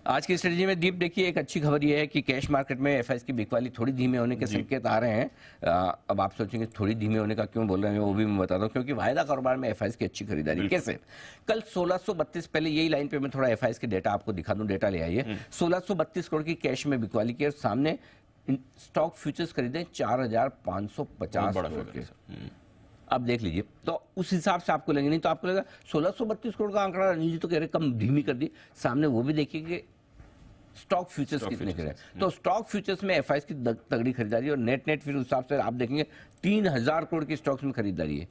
आज की स्ट्रेटजी में दीप देखिए, एक अच्छी खबर यह है कि कैश मार्केट में एफआईएस की बिकवाली थोड़ी धीमे होने के संकेत आ रहे हैं। अब आप सोचेंगे थोड़ी धीमे होने का क्यों बोल रहे हैं, वो भी मैं बताता हूँ। क्योंकि वायदा कारोबार में एफआईएस की अच्छी खरीदारी कैसे, कल 1632, पहले यही लाइन पे मैं थोड़ा एफआईएस के डेटा आपको दिखा दूं, डेटा ले आइए। 1632 करोड़ की कैश में बिकवाली की और सामने स्टॉक फ्यूचर्स खरीदे 4550 करोड़ के। अब देख लीजिए, तो उस हिसाब से आपको लगेगा, नहीं तो आपको लगेगा 1632 करोड़ का आंकड़ा अनिल जी तो कह रहे कम धीमी कर दी। सामने वो भी देखिए कि स्टॉक फ्यूचर्स कितने करे। तो स्टॉक फ्यूचर्स में एफआईएस की तगड़ी खरीदारी और नेट फिर उस हिसाब से आप देखेंगे 3000 करोड़ की स्टॉक्स में खरीदारी है।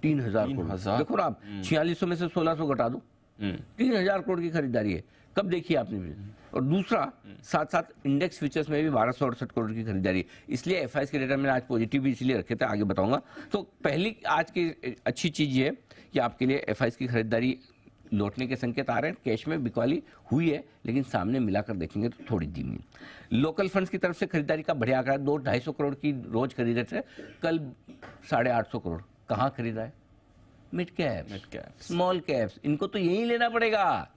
3000 करोड़ देखो ना आप, 4600 में से 1600 घटा दो, 3000 करोड़ की खरीदारी है। कब देखी आपने भी। और दूसरा साथ साथ इंडेक्स फ्यूचर्स में भी 1268 करोड़ की खरीदारी है। इसलिए एफआईएस के डेटा मैंने आज पॉजिटिव भी इसलिए रखे थे, आगे बताऊंगा। तो पहली आज की अच्छी चीज ये है कि आपके लिए एफआईएस की खरीदारी लौटने के संकेत आ रहे हैं। कैश में बिकवाली हुई है, लेकिन सामने मिलाकर देखेंगे तो थोड़ी धीमी। लोकल फंड्स की तरफ से खरीदारी का बढ़िया आंकड़ा, 200-250 करोड़ की रोज खरीदे थे, कल 850 करोड़। कहाँ खरीदा है? Mid cap, small caps. इनको तो यही लेना पड़ेगा।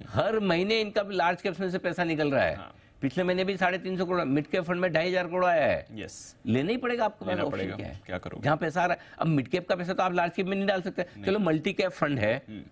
हर महीने इनका लार्ज कैप्स में से पैसा निकल रहा है। हाँ। पिछले महीने भी 350 करोड़, मिड कैप फंड में 2500 करोड़ आया है। लेना ही पड़ेगा आपको, लेना पड़ेगा। क्या करोगे जहां पैसा आ रहा है। अब मिड कैप का पैसा तो आप लार्ज कैप में नहीं डाल सकते। चलो मल्टी कैप फंड है,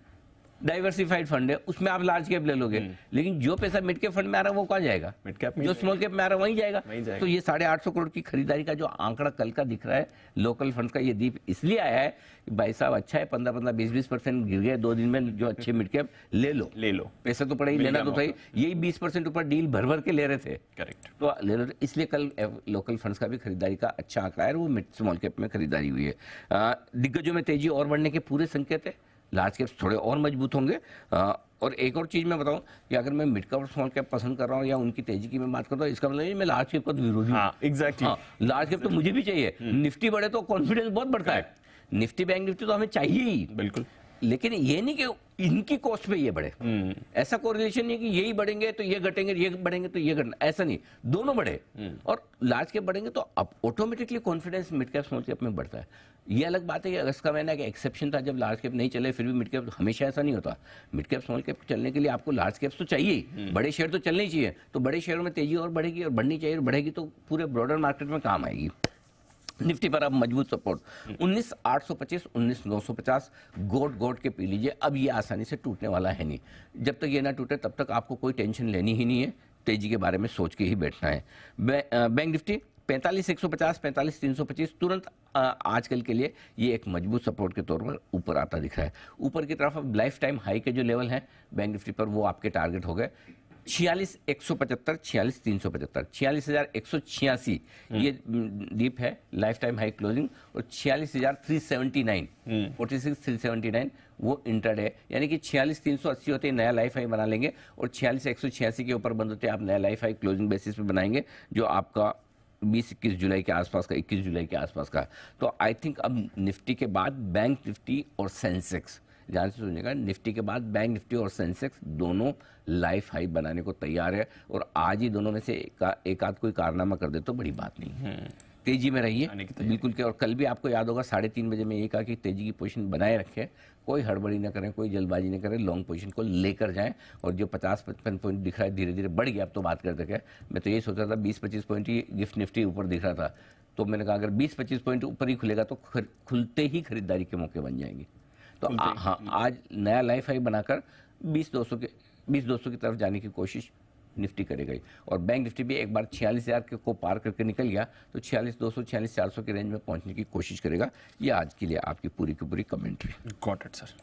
डाइवर्सिफाइड फंड है, उसमें आप लार्ज कैप ले लोगे, लेकिन जो पैसा मिड कैप फंड में आ रहा है वो कहाँ जाएगा? मिड कैप में। जो स्मॉल कैप में आ रहा है वहीं जाएगा। तो ये 850 करोड़ की खरीदारी का जो आंकड़ा कल का दिख रहा है लोकल फंड का, ये दीप इसलिए आया है कि भाई साहब अच्छा है, 15-15, 20-20% गिर गए 2 दिन में। जो अच्छे मिड कैप ले लो, पैसा तो पड़ा ही, लेना तो था ही। यही 20% ऊपर डील भर के ले रहे थे। करेक्ट, तो ले लो। इसलिए कल लोकल फंड्स का भी खरीदारी का अच्छा आंकड़ा है, वो मिड स्मॉल कैप में खरीदारी हुई है। दिग्गजों में तेजी और बढ़ने के पूरे संकेत है। लार्ज कैप्स थोड़े और मजबूत होंगे। और एक और चीज मैं बताऊं कि अगर मैं मिड कैप और स्मॉल कैप पसंद कर रहा हूं या उनकी तेजी की मैं बात करता हूं, इसका मतलब मैं लार्ज कैप का विरोधी हूं। एग्जैक्टली, लार्ज कैप तो मुझे भी चाहिए। निफ्टी बढ़े तो कॉन्फिडेंस बहुत बढ़ता है। निफ्टी बैंक निफ्टी तो हमें चाहिए ही, बिल्कुल। लेकिन ये नहीं कि इनकी कॉस्ट पे ये बढ़े। ऐसा कोरिलेशन नहीं कि यही बढ़ेंगे तो ये घटेंगे, ये बढ़ेंगे तो ये घटना, ऐसा नहीं। दोनों बढ़े और लार्ज कैप बढ़ेंगे तो अब automatically confidence mid cap small cap में बढ़ता है। ये अलग बात है कि अगस्त का महीना एक एक्सेप्शन था जब लार्ज कैप नहीं चले, फिर भी मिड कैप। हमेशा ऐसा नहीं होता। मिड कैप स्मॉल कैप चलने के लिए आपको लार्ज कैप्स तो चाहिए, बड़े शेयर तो चलने ही चाहिए। तो बड़े शेयरों में तेजी और बढ़ेगी और बढ़नी चाहिए, और बढ़ेगी तो पूरे ब्रॉडर मार्केट में काम आएगी। निफ्टी पर अब मजबूत सपोर्ट 19,825, 19,950 गोट के पी लीजिए। अब ये आसानी से टूटने वाला है नहीं। जब तक ये ना टूटे तब तक आपको कोई टेंशन लेनी ही नहीं है। तेजी के बारे में सोच के ही बैठना है। बैंक निफ्टी 45,150, 45,325 तुरंत आजकल के लिए ये एक मजबूत सपोर्ट के तौर पर ऊपर आता दिख रहा है। ऊपर की तरफ अब लाइफ टाइम हाई के जो लेवल हैं बैंक निफ्टी पर, वो आपके टारगेट हो गए। 46,175, 46,375, 46,186 ये डीप है लाइफ टाइम हाई क्लोजिंग। और 46,379, 46,379 वो इंटरडे, यानी कि 46,380 होते नया लाइफ हाई बना लेंगे और 46,186 के ऊपर बंद होते आप नया लाइफ हाई क्लोजिंग बेसिस पे बनाएंगे, जो आपका 20-21 जुलाई के आसपास का, 21 जुलाई के आसपास का। तो आई थिंक अब निफ्टी के बाद बैंक निफ्टी और सेंसेक्स, ध्यान से सुनिएगा, निफ्टी के बाद बैंक निफ्टी और सेंसेक्स दोनों लाइफ हाई बनाने को तैयार है। और आज ही दोनों में से एक आध कोई कारनामा कर दे तो बड़ी बात नहीं। तेजी में रहिए बिल्कुल के। और कल भी आपको याद होगा 3:30 बजे में ये कहा कि तेजी की पोजीशन बनाए रखें, कोई हड़बड़ी ना करें, कोई जल्दबाजी ना करें, लॉन्ग पोजीशन को लेकर जाएं। और जो 50-55 पॉइंट दिख रहा है धीरे धीरे बढ़ गया, अब तो बात करते क्या, मैं तो ये सोच रहा था 20-25 पॉइंट ही गिफ्ट निफ्टी ऊपर दिख रहा था, तो मैंने कहा अगर 20-25 पॉइंट ऊपर ही खुलेगा तो खुलते ही खरीदारी के मौके बन जाएंगे। तो हाँ, आज नया लाइफ हाई बनाकर 20,200 की तरफ जाने की कोशिश निफ्टी करेगा। और बैंक निफ्टी भी एक बार 46,000 को पार करके निकल गया तो 46,200, 46,400 के रेंज में पहुंचने की कोशिश करेगा। ये आज के लिए आपकी पूरी की पूरी कमेंट्री। Got it sir.